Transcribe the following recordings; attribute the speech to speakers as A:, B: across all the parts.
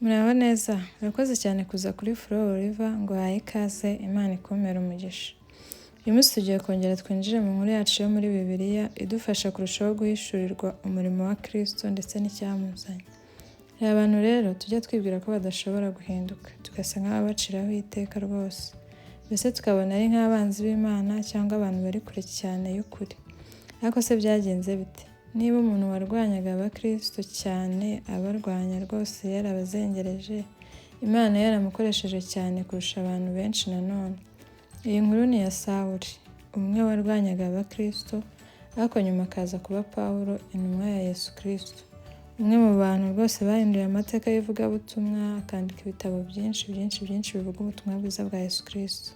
A: Muraho neza, urakoze cyane kuza kuri Flow River ngo haye ikaze Imana ikumere umugisha. Uyu munsi tugiye kongera twinjire mu nkuru yacu yo muri Bibiliya idufasha kurushaho guhishurirwa umurimo wa Kristo ndetse n'icyamuzanye. Hari abantu rero tujya twibwira ko badashobora guhinduka, tugasa nk'ababaciraho iteka rwose. Mbese tukabona ari nk'abanzi b'Imana cyangwa abantu bari kure cyane y'ukuri. Ariko se byagenze bite? Niba umuntu warwanyaga abakristo cyane abarwanya rwose yarabazengereje, Imana yaramukoresheje cyane kurusha abantu benshi nanone. Iyi nkuru ni iya Sawuli, umwe warwanyaga abakristo, ariko nyuma akaza kuba Pawulo, intumwa ya Yesu Kristo. Umwe mu bantu rwose bahinduye amateka y'ivugabutumwa, akandika ibitabo byinshi bivuga ubutumwa bwiza bwa Yesu Kristo.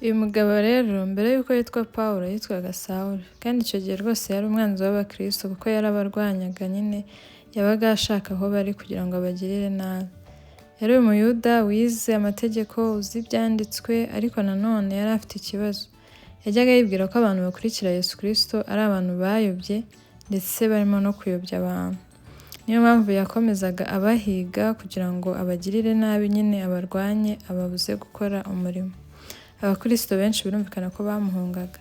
A: Uyu mugabo rero mbere y'uko yitwa Pawulo yitwaga Sawuli, kandi icyo gihe rwose yari umwanzi w'abakristo kuko yarabarwanyaga nyine, yabaga ashaka aho bari kugira ngo abagirire nabi. Yari umuyuda wize amategeko, uzi ibyanditswe, ariko nanone yari afite ikibazo. Yajyaga yibwira ko abantu bakurikira Yesu Kristo ari abantu bayobye ndetse barimo no kuyobya abantu. Niyo mpamvu yakomezaga abahiga kugira ngo abagirire nabi nyine, abarwanye, ababuze gukora umurimo. Abakristo benshi birumvikana ko bamuhungaga.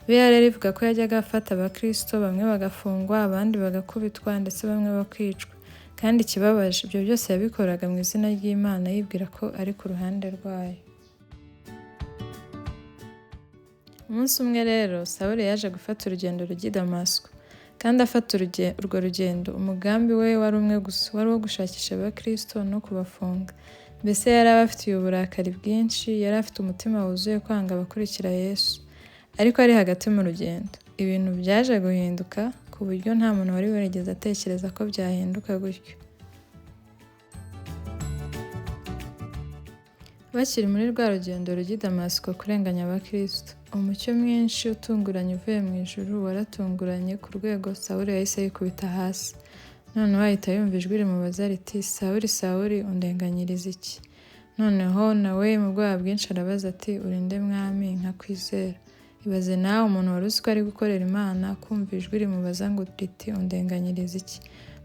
A: Bibiliya rero ivuga ko yajyaga afata abakristo, bamwe bagafungwa, abandi bagakubitwa ndetse bamwe bakicwa. Kandi ikibabaje, ibyo byose yabikoraga mu izina ry'Imana yibwira ko ari ku ruhande rwayo. Umunsi umwe rero Sawuli yaje gufata urugendo rujya i Damasiko. Kandi afata urwo rugendo, umugambi we wari umwe gusa, wari uwo gushakisha abakristo no kubafunga. Mbese yari abafitiye uburakari bwinshi, yari afite umutima wuzuye kwanga abakurikira Yesu. Ariko ari hagati mu rugendo, ibintu byaje guhinduka ku buryo nta muntu wari warigeze atekereza ko byahinduka gutyo. Bakiri muri rwa rugendo rujya i Damasiko kurenganya abakristo, umucyo mwinshi utunguranye uvuye mu ijuru waratunguranye ku rwego Sawuli yahise yikubita hasi. Noneho ahita yumva ijwi rimubaza riti, Sawuli, Sawuli, undenganyiriza iki? Noneho nawe mu bwoba bwinshi arabaza ati, urinde mwami nkakwizera. Ibaze nawe umuntu wari uzi ko ari gukorera Imana, kumva ijwi rimubaza ngo riti undenganyiriza iki?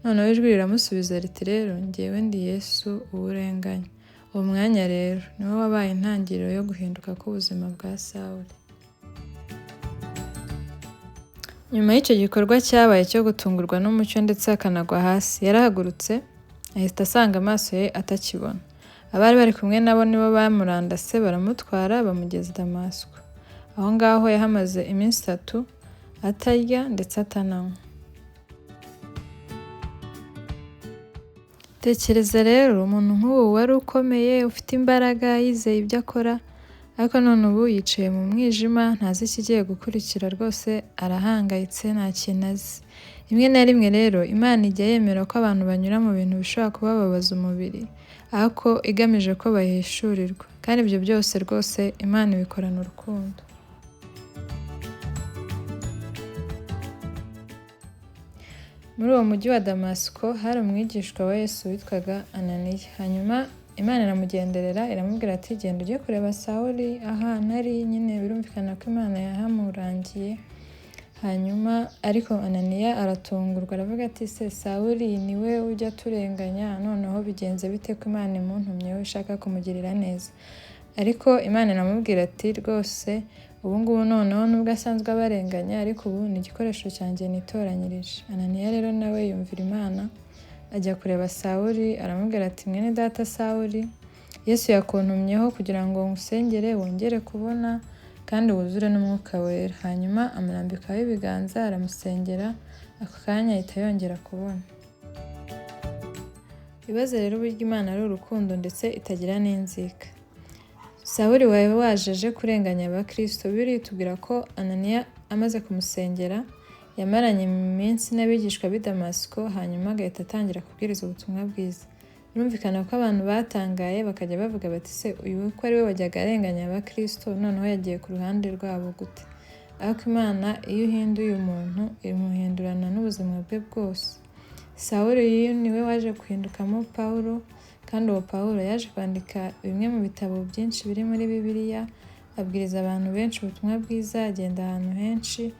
A: Noneho ijwi riramusubiza riti, rero njyewe ndi Yesu uwo urenganya. Uwo mwanya rero niwo wabaye intangiriro yo guhinduka k'ubuzima bwa Sawuli. Nyuma y'icyo gikorwa cyabaye cyo gutungurwa n'umucyo ndetse akanagwa hasi, yarahagurutse ahita asanga amaso ye atakibona. Abari bari kumwe nabo nibo bamurandase, baramutwara bamugeza i Damasiko. Aho ngaho yahamaze iminsi 3 atarya ndetse atananywa. Tekereza rero umuntu nk'uwo wari ukomeye, ufite imbaraga, yizeye ibyo akora, ariko none ubu yicaye mu mwijima, ntazi ikigiye gukurikira rwose, arahangayitse, nta kintu azi. Rimwe na rimwe rero Imana ijya yemera ko abantu banyura mu bintu bishobora kubababaza umubiri, ariko igamije ko bahishurirwa. Kandi ibyo byose rwose Imana ibikorana urukundo. Muri uwo mujyi wa Damasiko hari umwigishwa wa Yesu witwaga Ananiya. Hanyuma Imana iramugenderera iramubwira ati, genda ujye kureba Sawuli ahantu ari. Nyine birumvikana ko Imana yahamurangiye. Hanyuma ariko Ananiya aratungurwa, aravuga ati, se Sawuli niwe ujya turenganya, noneho bigenze bite ko Imana imuntumyeho ishaka kumugirira neza? Ariko Imana iramubwira ati, rwose ubu ngubu noneho nubwo asanzwe abarenganya, ariko ubu ni igikoresho cyanjye nitoranyirije. Ananiya rero nawe yumvira Imana, ajya kureba Sawuli, aramubwira ati, mwene data Sawuli, Yesu yakuntumyeho kugira ngo ngusengere wongere kubona kandi wuzure n'umwuka wera. Hanyuma amurambikaho ibiganza, aramusengera, ako kanya ahita yongera kubona. Ibaze rero uburyo Imana ari urukundo ndetse itagira n'inzika. Sawuli waje kurenganya abakristo, Bibiliya itubwira ko Ananiya amaze kumusengera yamaranye iminsi n'abigishwa b'i Damasiko, hanyuma agahita atangira kubwiriza ubutumwa bwiza. Birumvikana ko abantu batangaye bakajya bavuga bati, se uyu ko ari we wajyaga arenganya abakristo, noneho yagiye ku ruhande rwabo gute? Ariko Imana iyo uhinduye umuntu imuhindurana n'ubuzima bwe bwose. Sawuli niwe waje guhindukamo Pawulo, kandi uwo Pawulo yaje kwandika bimwe mu bitabo byinshi biri muri Bibiliya, abwiriza abantu benshi ubutumwa bwiza, agenda ahantu henshi,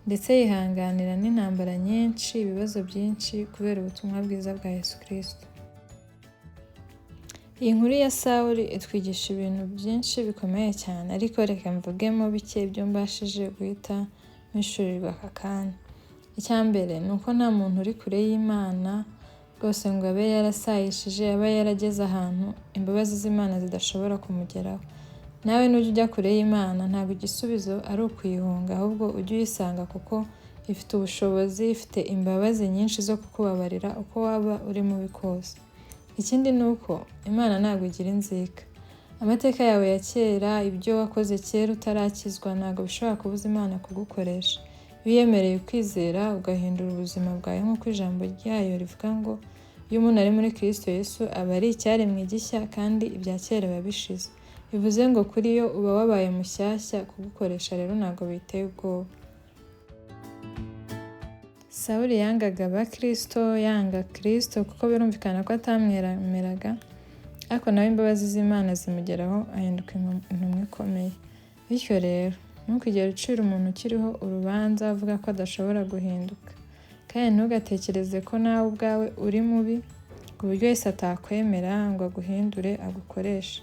A: ndetse yihanganira n'intambara nyinshi, ibibazo byinshi kubera ubutumwa bwiza bwa Yesu Kristo. Iyi nkuru ya Sawuli itwigisha ibintu byinshi bikomeye cyane, ariko reka mvugemo bike ibyo mbashije guhita mpishurirwa aka kanya. Icya mbere ni uko nta muntu uri kure y'Imana rwose ngo abe yarasayishije, aba yarageze ahantu imbabazi z'Imana zidashobora kumugeraho. Nawe nujya ujya kure y'Imana ntabwo igisubizo ari ukuyihunga, ahubwo ujye uyisanga kuko ifite ubushobozi, ifite imbabazi nyinshi zo kukubabarira uko waba uri mubi kose. Ikindi ni uko Imana ntabwo igira inzika. Amateka yawe ya kera, ibyo wakoze kera utarakizwa, ntabwo bishobora kubuza Imana kugukoresha. Iyo uyemereye ukwizera ugahindura ubuzima bwawe nk'uko ijambo ryayo rivuga ngo iyo umuntu ari muri Kristo Yesu aba ari icyaremwe gishya kandi ibya kera biba bishize. Bivuze ngo kuri yo uba wabaye mushyashya, kugukoresha rero ntabwo biteye ubwoba. Sawuli yangaga abakristo, yanga Kristo kuko birumvikana ko atamwemeraga, ariko nawe imbabazi z'Imana zimugeraho ahinduka intumwa ikomeye. Bityo rero ntukigere ucira umuntu ukiriho urubanza avuga ko adashobora guhinduka, kandi ntugatekereze ko nawe ubwawe uri mubi ku buryo wese atakwemera ngo aguhindure agukoreshe,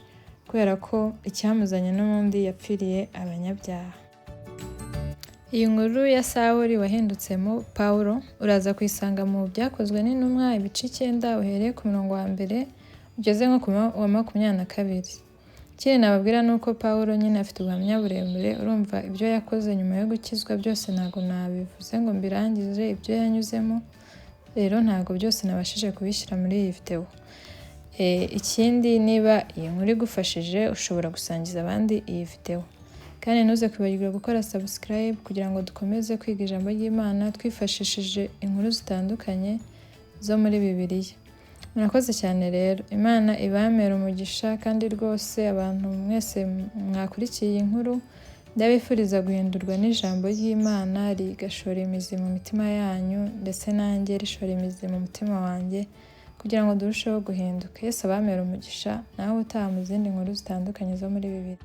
A: kubera ko icyamuzanye n'ubundi yapfiriye abanyabyaha. Iyi nkuru ya Sawuli wahindutsemo Pawulo uraza kuyisanga mu Byakozwe n'Intumwa ibice 9 uhereye ku murongo wa mbere ugeze nko ku wa 22. Ikindi nababwira ni uko Pawulo nyine afite ubuhamya burebure. Urumva ibyo yakoze nyuma yo gukizwa byose ntabwo nabivuze ngo mbirangize ibyo yanyuzemo, rero ntabwo byose nabashije kubishyira muri iyi video. Ikindi niba iyi nkuru igufashije ushobora gusangiza abandi iyi video, kandi ntuze kwibagirwa gukora subscribe kugira ngo dukomeze kwiga ijambo ry'Imana twifashishije inkuru zitandukanye zo muri Bibiliya. Murakoze cyane rero, Imana ibamere umugisha, kandi rwose abantu mwese mwakurikiye iyi nkuru ndabifuriza guhindurwa n'ijambo ry'Imana rigashora imizi mu mitima yanyu, ndetse nanjye rishora imizi mu mutima wanjye kugira ngo durusheho guhinduka. Yesu abamere umugisha, nawe utaha mu zindi nkuru zitandukanye zo muri Bibiliya.